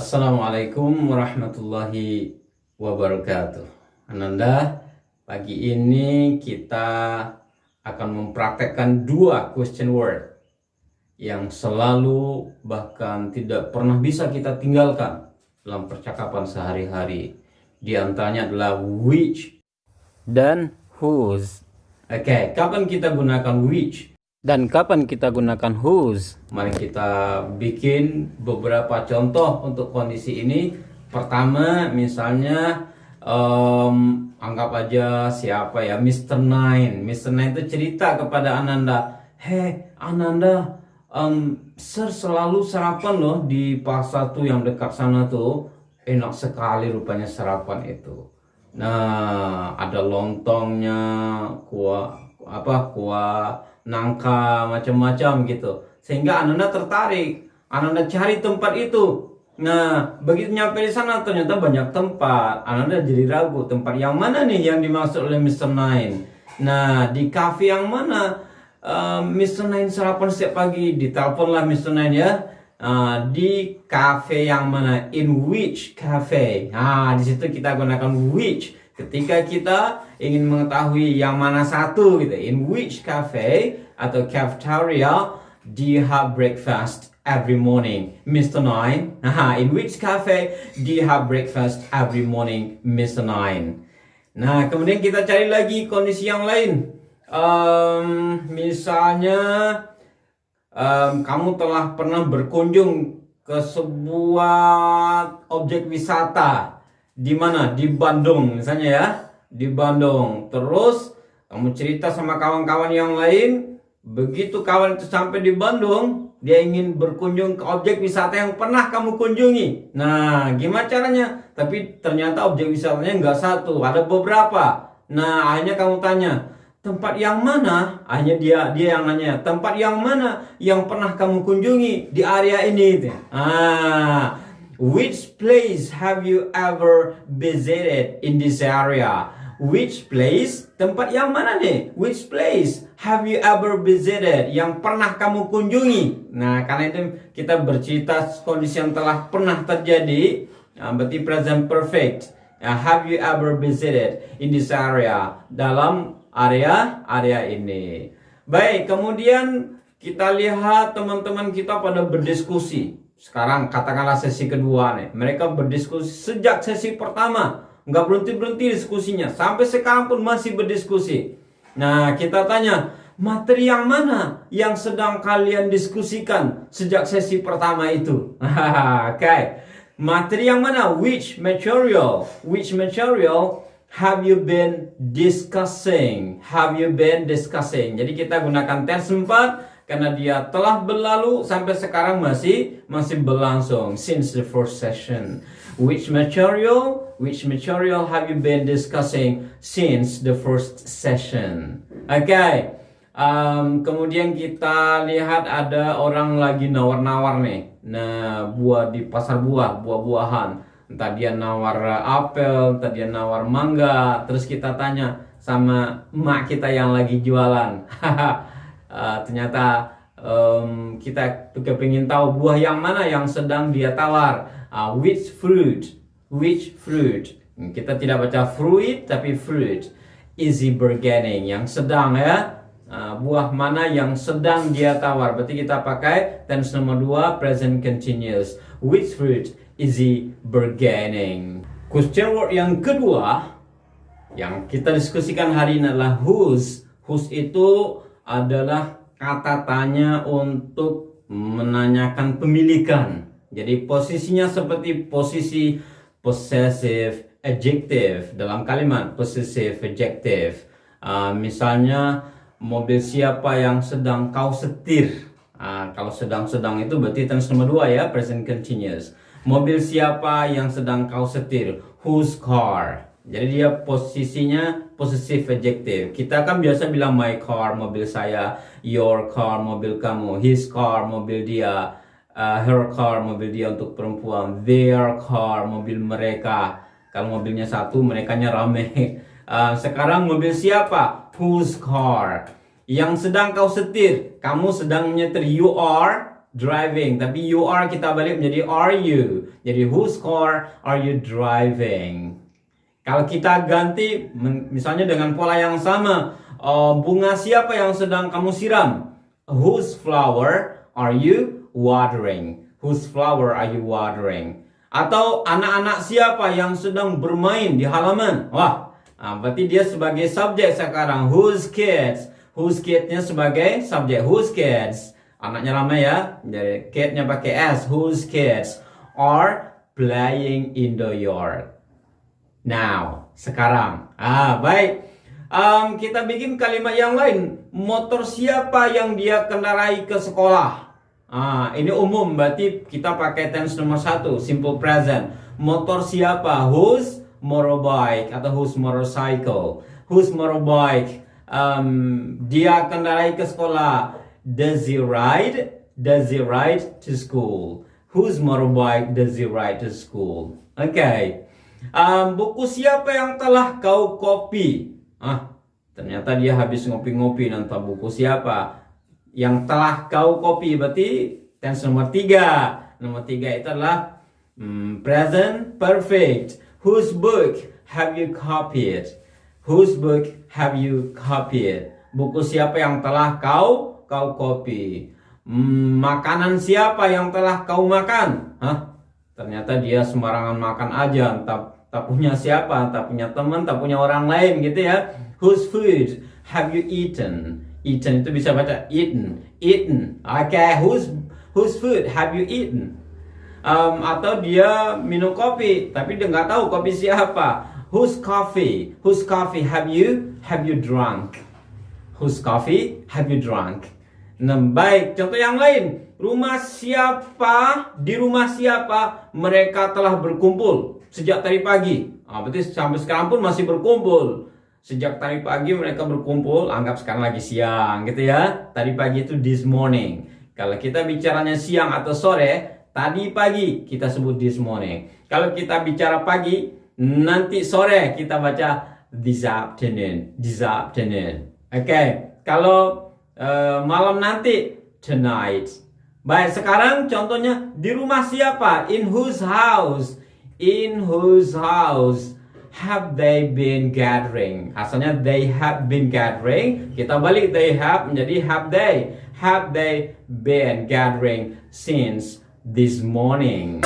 Assalamualaikum warahmatullahi wabarakatuh. Ananda, pagi ini kita akan mempraktekkan dua question word yang selalu bahkan tidak pernah bisa kita tinggalkan dalam percakapan sehari-hari. Di antaranya adalah which dan whose. Oke, kapan kita gunakan which? Dan kapan kita gunakan whose? Mari kita bikin beberapa contoh untuk kondisi ini. Pertama, misalnya anggap aja siapa ya, Mr. Nine. Mr. Nine itu cerita kepada Ananda, "Hey Ananda, Sir selalu sarapan loh di pasar tuh yang dekat sana tuh. Enak sekali rupanya sarapan itu. Nah, ada lontongnya, kuah nangka, macam-macam gitu. Sehingga Ananda tertarik. Ananda cari tempat itu. Nah, begitu nyampe di sana ternyata banyak tempat. Ananda jadi ragu, tempat yang mana nih yang dimaksud oleh Mr. Nine. Nah, di cafe yang mana Mr. Nine sarapan setiap pagi? Diteleponlah Mr. Nine ya. Di cafe yang mana? In which cafe? Nah, di situ kita gunakan which. Ketika kita ingin mengetahui yang mana satu gitu, in which cafe atau cafeteria do you have breakfast every morning, Mr. Nine? In which cafe do you have breakfast every morning, Mr. Nine? Nah, kemudian kita cari lagi kondisi yang lain. Misalnya kamu telah pernah berkunjung ke sebuah objek wisata. Di mana? Di Bandung misalnya ya, di Bandung. Terus kamu cerita sama kawan-kawan yang lain. Begitu kawan itu sampai di Bandung, dia ingin berkunjung ke objek wisata yang pernah kamu kunjungi. Nah, gimana caranya? Tapi ternyata objek wisatanya nggak satu, ada beberapa. Nah, akhirnya kamu tanya, tempat yang mana? Akhirnya dia yang nanya, tempat yang mana yang pernah kamu kunjungi di area ini? Which place have you ever visited in this area? Which place? Tempat yang mana nih? Which place have you ever visited? Yang pernah kamu kunjungi. Nah, karena itu kita bercerita kondisi yang telah pernah terjadi. Berarti present perfect. Have you ever visited in this area? Dalam area ini. Baik, kemudian kita lihat teman-teman kita pada berdiskusi. Sekarang katakanlah sesi kedua nih. Mereka berdiskusi sejak sesi pertama. Nggak berhenti-berhenti diskusinya. Sampai sekarang pun masih berdiskusi. Nah, kita tanya, materi yang mana yang sedang kalian diskusikan sejak sesi pertama itu? Oke. Materi yang mana? Which material? Which material have you been discussing? Have you been discussing? Jadi kita gunakan tense 4 karena dia telah berlalu sampai sekarang masih berlangsung since the first session. Which material have you been discussing since the first session? Okay. Kemudian kita lihat ada orang lagi nawar-nawar nih. Nah, buah di pasar buah-buahan. Entah dia nawar apel, entah dia nawar mangga. Terus kita tanya sama emak kita yang lagi jualan. Ternyata kita kepingin tahu buah yang mana yang sedang dia tawar. Which fruit? Kita tidak baca fruit tapi fruit. Easy bargaining, yang sedang ya. Buah mana yang sedang dia tawar. Berarti kita pakai tense nomor 2 present continuous. Which fruit? Easy bargaining. Question word yang kedua yang kita diskusikan hari ini adalah whose. Whose itu adalah kata tanya untuk menanyakan pemilikan. Jadi posisinya seperti posisi possessive adjective dalam kalimat possessive adjective. Misalnya, mobil siapa yang sedang kau setir? Kalau sedang itu berarti tense nomor 2 ya, present continuous. Mobil siapa yang sedang kau setir? Whose car? Jadi dia posisinya possessive adjective. Kita kan biasa bilang my car, mobil saya, your car, mobil kamu, his car, mobil dia, her car, mobil dia untuk perempuan, their car, mobil mereka. Kalau mobilnya satu, merekanya rame. Sekarang mobil siapa? Whose car? Yang sedang kau setir, kamu sedang menyetir, you are driving. Tapi you are kita balik menjadi are you. Jadi whose car are you driving? Kalau kita ganti misalnya dengan pola yang sama, bunga siapa yang sedang kamu siram? Whose flower are you watering? Whose flower are you watering? Atau anak-anak siapa yang sedang bermain di halaman? Wah, berarti dia sebagai subjek sekarang. Whose kids? Whose kids-nya sebagai subjek. Whose kids? Anaknya ramai ya. Jadi kid-nya pakai S. Whose kids are playing in the yard? Now, sekarang. Baik. Kita bikin kalimat yang lain. Motor siapa yang dia kendarai ke sekolah? Ini umum, berarti kita pakai tense nomor 1, simple present. Motor siapa? Whose motorbike atau whose motorcycle? Whose motorbike dia kendarai ke sekolah? Does he ride? Does he ride to school? Whose motorbike does he ride to school? Okay. Buku siapa yang telah kau copy? Ternyata dia habis ngopi-ngopi. Nanti buku siapa yang telah kau copy? Berarti tense nomor 3. Nomor 3 itu adalah present perfect. Whose book have you copied? Whose book have you copied? Buku siapa yang telah kau copy? Makanan siapa yang telah kau makan? Ternyata dia sembarangan makan aja, tak punya siapa, tak punya teman, tak punya orang lain gitu ya. Whose food have you eaten? Eaten itu bisa baca eaten, eaten. Okay, whose food have you eaten? Atau dia minum kopi, tapi dia nggak tahu kopi siapa. Whose coffee have you drunk? Whose coffee have you drunk? Nah, baik, contoh yang lain. Rumah siapa, di rumah siapa mereka telah berkumpul sejak tadi pagi. Berarti sampai sekarang pun masih berkumpul. Sejak tadi pagi mereka berkumpul, anggap sekarang lagi siang gitu ya. Tadi pagi itu this morning. Kalau kita bicaranya siang atau sore, tadi pagi kita sebut this morning. Kalau kita bicara pagi, nanti sore kita baca this afternoon. This afternoon. Oke, kalau malam nanti tonight. Baik, sekarang contohnya di rumah siapa? In whose house? In whose house have they been gathering? Asalnya they have been gathering. Kita balik they have menjadi have they. Have they been gathering since this morning?